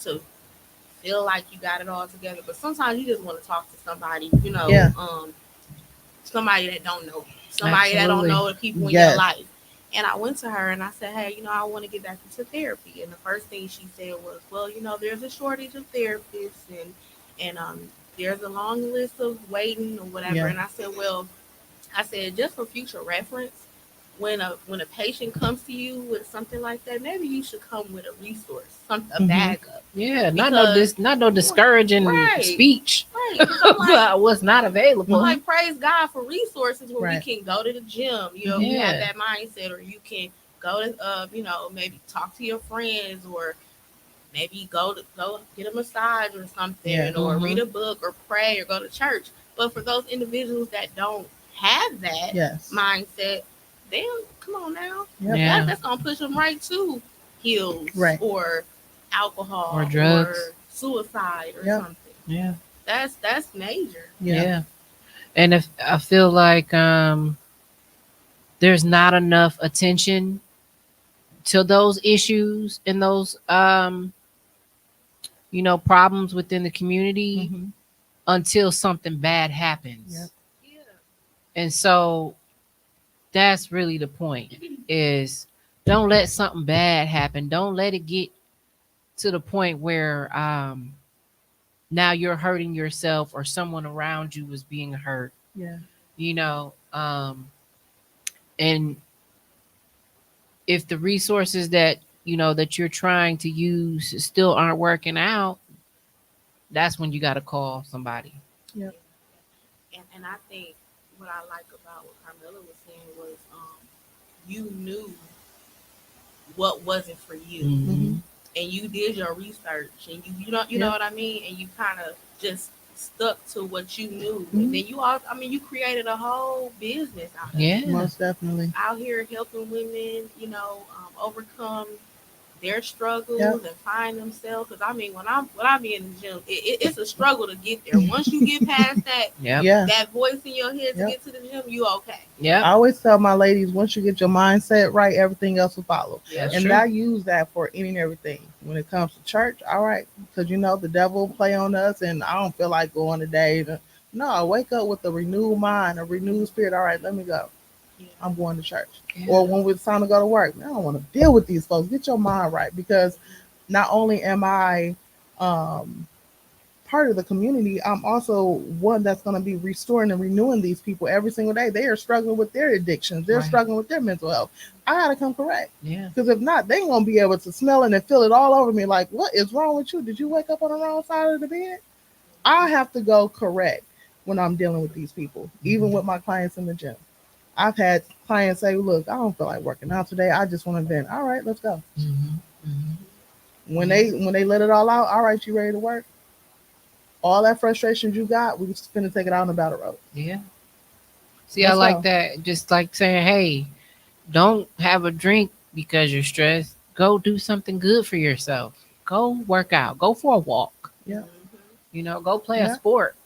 to feel like you got it all together, but sometimes you just want to talk to somebody, you know, Yeah. somebody that don't know you, somebody that don't Absolutely. know the people in your Yes. life. And I went to her and I said, hey, you know, I want to get back into therapy. And the first thing she said was, well, you know, there's a shortage of therapists, and there's a long list of waiting or whatever. Yeah. And I said, well, I said, just for future reference, when a patient comes to you with something like that, maybe you should come with a resource, a Mhm. backup, Yeah. because Not no discouraging right, speech right, because I'm like, about what's not I'm available. Mhm. like, praise God for resources where we Right. can go to the gym. You know, you have Yeah. that mindset, or you can go to, you know, maybe talk to your friends, or maybe go get a massage or Yeah. something, or read Mm-hmm. a book, or pray, or go to church. But for those individuals that don't have that Yes. mindset, then come on now, Yep. Yeah. that's gonna push them right to hills Right. or Or alcohol drugs. or suicide or Yep. something. Yeah. That's major. Yeah. Yeah. And if I feel like there's not enough attention to those issues and those problems within the community Mhm. until something bad happens. Yep. Yeah. And so that's really the point is don't let something bad happen. Don't let it get to the point where now you're hurting yourself or someone around you is being hurt, Yeah. you know. And if the resources that that you're trying to use still aren't working out, that's when you got to call somebody. Yep. And I think what I like about what Carmela was saying was, you knew what wasn't for you, Mm-hmm. Mhm. and you did your research, and you know Yep. what I mean, and you kind of just stuck to what you knew, and Mhm. then you created a whole business out of it, Yeah. Most definitely. out here helping women, you know, overcome their Yep. struggles and find themselves. Because I mean, when I be in the gym, it's a struggle to get there. Once you get past Yep. Yeah. that voice in your head to Yep. get to the gym, you okay. Yep. I always tell my ladies, once you get your mindset right, everything else will follow. Yeah. That's And true. I use that for any and everything. When it comes to church, all right, because the devil play on us, and I don't feel like going today. No, I wake up with a renewed mind, a renewed spirit. All right, let me go. Yeah. I'm going to church. Yeah. Or when it's time to go to work, man, I don't want to deal with these folks. Get your mind right, because not only am I um, part of the community, I'm also one that's going to be restoring and renewing these people every single day. They are struggling with their addictions. They're Right. struggling with their mental health. I got to come correct. Yeah. Because if not, they ain't going to be able to smell it and feel it all over me. Like, what is wrong with you? Did you wake up on the wrong side of the bed? I have to go correct when I'm dealing with these people, even with my clients in the gym. I've had clients say, look, I don't feel like working out today. I just want to vent. All right, let's go. Mm-hmm. Mm-hmm. When they let it all out, all right, you ready to work? All that frustration you got, we just finna take it out on the battle road. Yeah. See, I Let's like go. that. Just like saying, hey, don't have a drink because you're stressed. Go do something good for yourself. Go work out. Go for a walk. Yeah. Go play a Yeah. sport.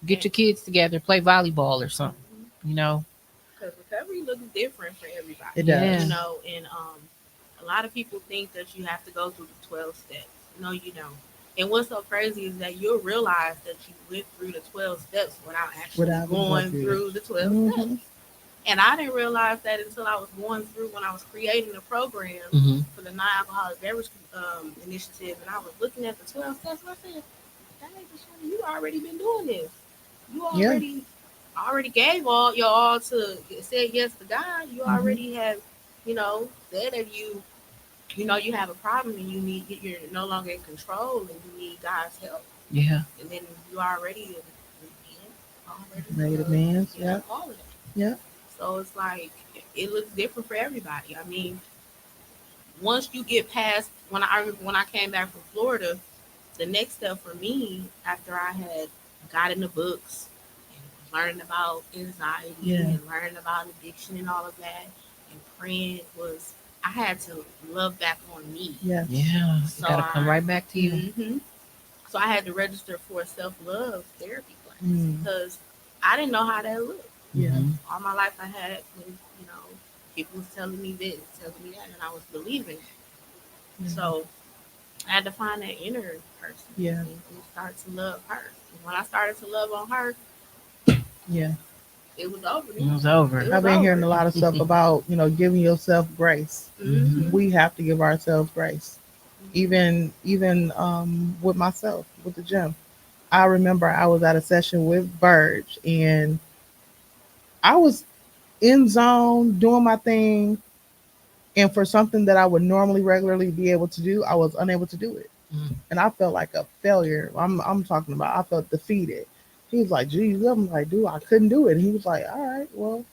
Get And your kids together, play volleyball or something. You know. because recovery looks different for It everybody, Yeah. you does. know, and a lot of people think that you have to go through the 12 steps. No, you don't. And what's so crazy is that you'll realize that you went through the 12 steps without actually Without even going going through it. through the 12 steps. Mm-hmm. And I didn't realize that until I was going through, when I was creating the program Mm-hmm. for the non-alcoholic beverage initiative, and I was looking at the 12 steps, and I said, "Dang, Deshaun, you already been doing this. You Yeah. already already gave all your all to said yes to God. You Mhm. already have, said that you have a problem and you're no longer in control and you need God's help. Yeah. And then you already already Made amends. yeah, Yep. all of that. Yep. So it's like it looks different for everybody. I mean, once you get past when I came back from Florida, the next step for me after I had got in the books and learning about anxiety Yeah. and learning about addiction and all of that and praying was I had to love back on me. Yes. Yeah. You So gotta come right back to you. hmm So I had to register for a self love therapy class Mm. because I didn't know how that looked. Yeah. Mhm. All my life I had when people was telling me this, telling me that, and I was believing. Yeah. So I had to find that inner person Yeah. and start to love her. And when I started to love on her, Yeah. it was over. It was over. It was I've been hearing a over. lot of stuff about, giving yourself grace. Mm-hmm. We have to give ourselves grace. Even with myself, with the gym. I remember I was at a session with Burge and I was in zone doing my thing, and for something that I would normally regularly be able to do, I was unable to do it. Mm. And I felt like a failure. I'm talking about I felt defeated. He was like, geez, I'm like, dude, I couldn't do it. And he was like, all right, well,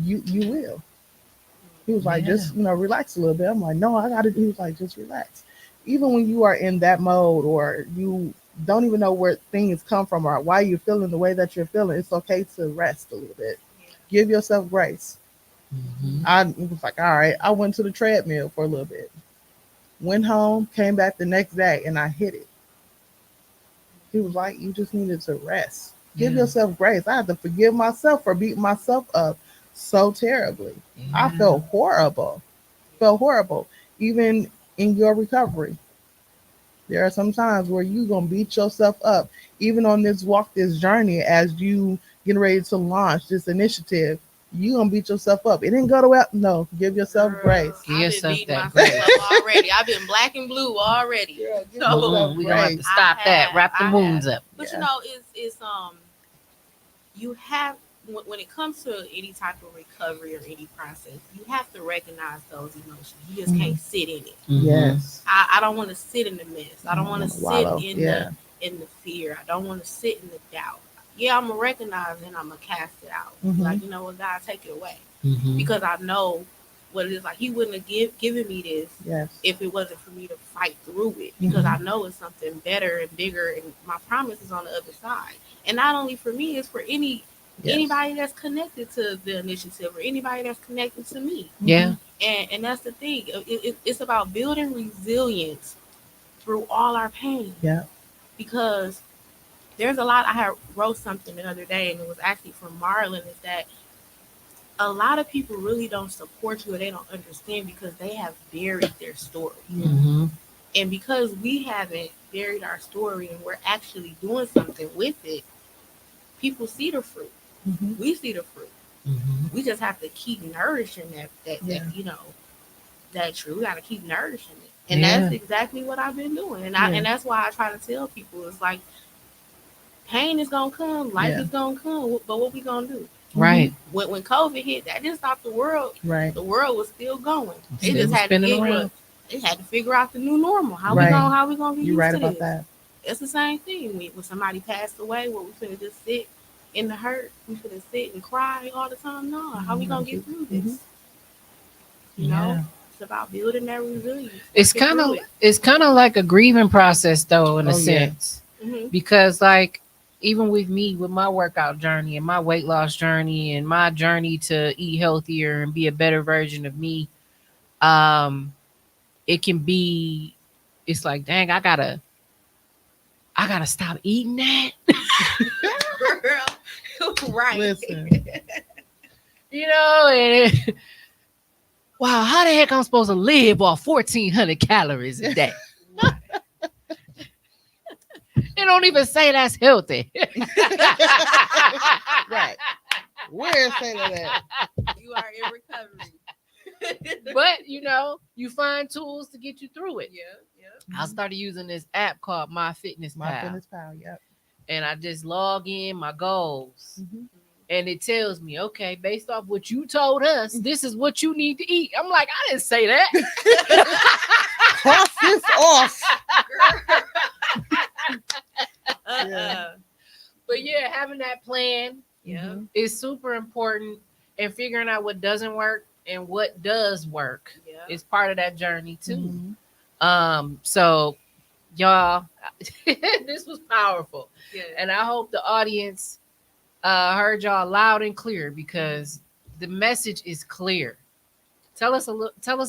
you will. He was like, Yeah. just relax a little bit. I'm like, no, I gotta do. He was like, just relax. Even when you are in that mode or you don't even know where things come from or why you're feeling the way that you're feeling, it's okay to rest a little bit. Give yourself grace. Mhm. I was like, all right. I went to the treadmill for a little bit. Went home, came back the next day, and I hit it. He was like, you just needed to rest. Give Yeah. yourself grace. I had to forgive myself for beating myself up so terribly. I Yeah. felt horrible. Felt horrible. Even in your recovery, there are some times where you're going to beat yourself up. Even on this walk, this journey, as you getting ready to launch this initiative, you going to beat yourself up. It didn't go to well. No, give yourself Girl, grace. Give I've been yourself beating that myself grace. up already. I've been black and blue already. Girl, give So yourself We gonna have to grace. stop that. Wrap the I wounds have. up. But Yeah. it's you have when it comes to any type of recovery or any process, you have to recognize those emotions. You just can't sit in it. Mhm. Yes. I don't want to sit in the mess. I don't want to sit wallow. in Yeah. the fear. I don't want to sit in the doubt. Yeah, I'm gonna recognize and I'm gonna cast it out. Mhm. Like, you know what, God, take it away. Mhm. Because I know what it is. Like, He wouldn't have given me this Yes. if it wasn't for me to fight through it. Because Mhm. I know it's something better and bigger, and my promise is on the other side. And not only for me, it's for Yes. anybody that's connected to the initiative or anybody that's connected to me. Yeah. And that's the thing. It's about building resilience through all our pain. Yeah. Because there's a lot. I had wrote something the other day, and it was actually from Marlon. Is that a lot of people really don't support you or they don't understand because they have buried their story. Mhm. And because we haven't buried our story and we're actually doing something with it, people see the fruit. Mhm. We see the fruit. Mhm. We just have to keep nourishing that Yeah. that true. We got to keep nourishing it. And Yeah. that's exactly what I've been doing. And Yeah. and that's why I try to tell people, it's like pain is gonna come, life Yeah. is gonna come, but what we gonna do? Right. When COVID hit, that didn't stop the world. Right. The world was still going. They Still just had to spinning get around. they had to figure out the new normal. Right. How we gonna get You're used right to about this? that. It's the same thing. When somebody passed away, what we finna just sit in the hurt? We finna sit and cry all the time? No. How we gonna get through this? Mhm. You know, Yeah. it's about building that resilience. It's working kind through of like a grieving process though, in a Oh, yeah. sense, it. because like even with me with my workout journey and my weight loss journey and my journey to eat healthier and be a better version of me, um, it can be. It's like, dang, I gotta stop eating that. Girl, right? Listen. And wow, how the heck I'm supposed to live off 1,400 calories a day? It don't even say that's healthy. Right. Where's saying that? You are in recovery. But you find tools to get you through it. Yeah. I started using this app called My Fitness My Pal, fitness pal. Yep. and I just log in my goals, Mhm. and it tells me, okay, based off what you told us, this is what you need to eat. I'm like, I didn't say that. Cross this off. Yeah. But yeah, having that plan Yeah. is super important, and figuring out what doesn't work and what does work Yeah. is part of that journey too. Mhm. So y'all, this was powerful, Yeah. and I hope the audience heard y'all loud and clear, because the message is clear. Tell us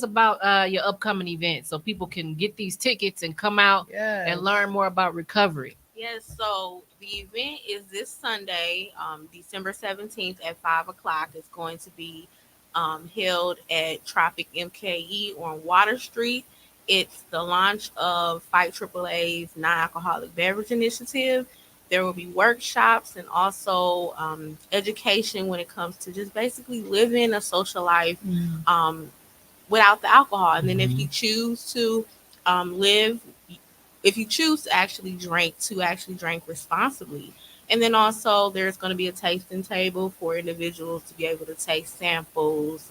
about your upcoming event so people can get these tickets and come out Yes. and learn more about recovery. Yes, so the event is this Sunday, December 17th at 5 o'clock. It's going to be held at Tropic MKE on Water Street. It's the launch of Fight AAA's non-alcoholic beverage initiative. There will be workshops and also education when it comes to just basically living a social life Mhm. without the alcohol. And then if you choose to live, if you choose to actually drink responsibly. And then also there's going to be a tasting table for individuals to be able to taste samples.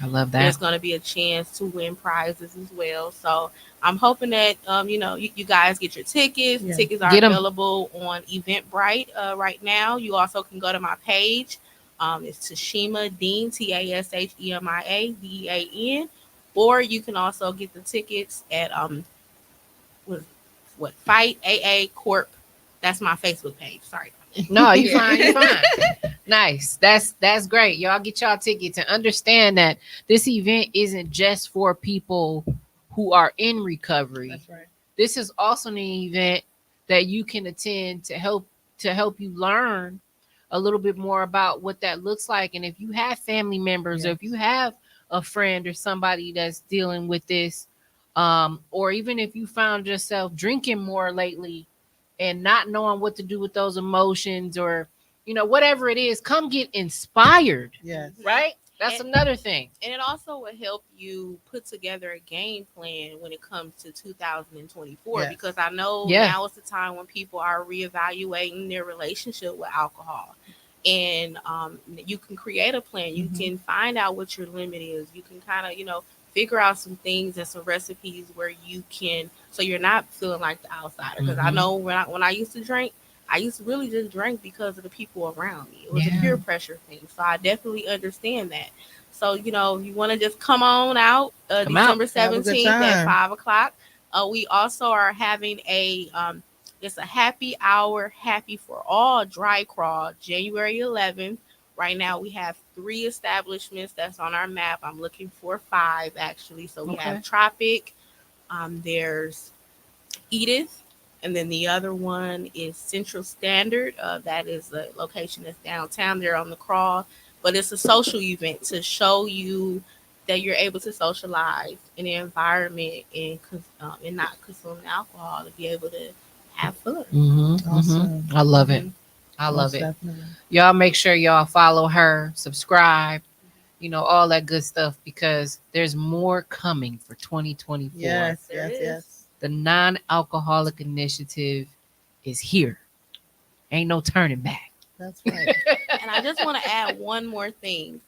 I love There's that. going to be a chance to win prizes as well. So I'm hoping that you guys get your tickets. Yeah. Tickets are Get 'em. available on Eventbrite right now. You also can go to my page. It's Tashima Dean, Tashemia Dean, or you can also get the tickets at what Fight AA Corp. That's my Facebook page. Sorry. No, you fine, you fine. Nice. That's great. Y'all get y'all tickets and understand that this event isn't just for people who are in recovery. That's right. This is also an event that you can attend to help you learn a little bit more about what that looks like. And if you have family members, or if you have a friend or somebody that's dealing with this, or even if you found yourself drinking more lately and not knowing what to do with those emotions, or whatever it is, come get inspired. Yes. Right? That's And- another thing. And it also will help you put together a game plan when it comes to 2024, Yes. because I know Yeah. now is the time when people are reevaluating their relationship with alcohol. And you can create a plan. You Mhm. can find out what your limit is. You can kind of, figure out some things and some recipes where you can, so you're not feeling like the outsider. Because I Mhm. know when I used to drink, I used to really just drink because of the people around me. It was Yeah. a peer pressure thing. So I definitely understand that. So, you want to just come on out Come out. December Have a good 17th at time. 5 o'clock. We also are having it's a happy hour, happy for all dry crawl, January 11th. Right now, we have 3 establishments that's on our map. I'm looking for 5 actually. So we Okay. have Tropic, there's Edith, and then the other one is Central Standard. That is the location that's downtown there on the crawl. But it's a social event to show you that you're able to socialize in an environment and not consuming alcohol, to be able to have fun. Awesome. I love it. Mhm. I love Most it. definitely. Y'all make sure y'all follow her, subscribe, all that good stuff, because there's more coming for 2024. Yes. There Yes. is. Yes. The non-alcoholic initiative is here. Ain't no turning back. That's right. And I just want to add one more thing.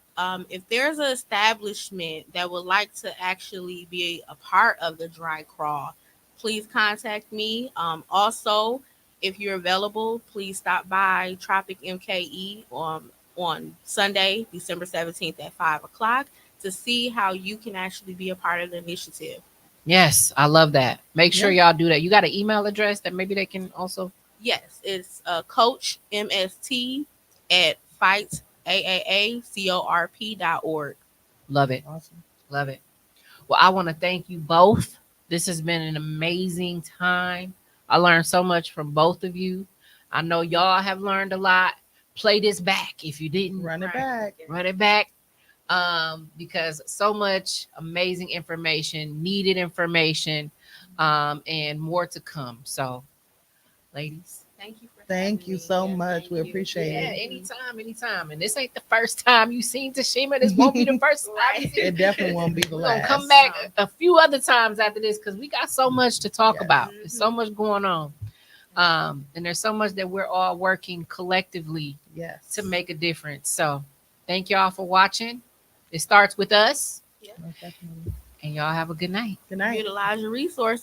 If there's an establishment that would like to actually be a part of the dry crawl, please contact me. Also, if you're available, please stop by Tropic MKE on Sunday, December 17th at 5 o'clock, to see how you can actually be a part of the initiative. Yes, I love that. Make sure Yeah. y'all do that. You got an email address that maybe they can also. Yes, it's Coach MST at fightaacorp.org. Love it. Awesome. Love it. Well, I want to thank you both. This has been an amazing time. I learned so much from both of you. I know y'all have learned a lot. Play this back if you didn't. Run it Right. back. Run it back. Because so much amazing information, needed information, and more to come. So, ladies. Thank you for Thank having you me. so Yeah, much. thank We you. appreciate Yeah, it. anytime. And this ain't the first time you seen Tashima. This won't be the first time you Right. seen. It definitely won't be the We're gonna last. come back a few other times after this, because we got so much to talk Yes. about. There's so much going on. And there's so much that we're all working collectively Yes. to make a difference. So thank y'all for watching. It starts with us. Most definitely. And y'all have a good night. Good night. Utilize your resources.